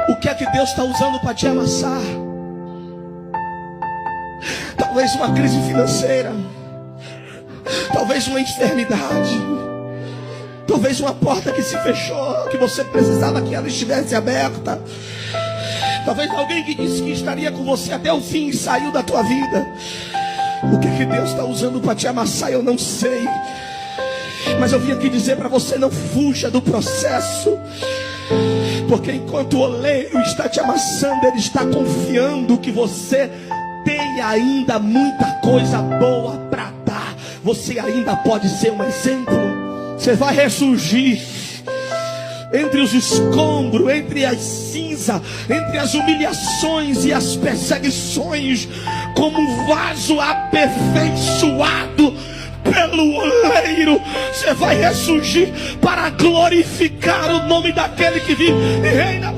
O que é que Deus está usando para te amassar? Talvez uma crise financeira, talvez uma enfermidade, talvez uma porta que se fechou, que você precisava que ela estivesse aberta. Talvez alguém que disse que estaria com você até o fim e saiu da tua vida. O que é que Deus está usando para te amassar, eu não sei. Mas eu vim aqui dizer para você: não fuja do processo. Porque enquanto o oleiro está te amassando, ele está confiando que você tem ainda muita coisa boa para dar. Você ainda pode ser um exemplo. Você vai ressurgir entre os escombros, entre as cinzas, entre as humilhações e as perseguições, como um vaso aperfeiçoado pelo oleiro. Você vai ressurgir para glorificar o nome daquele que vive e reina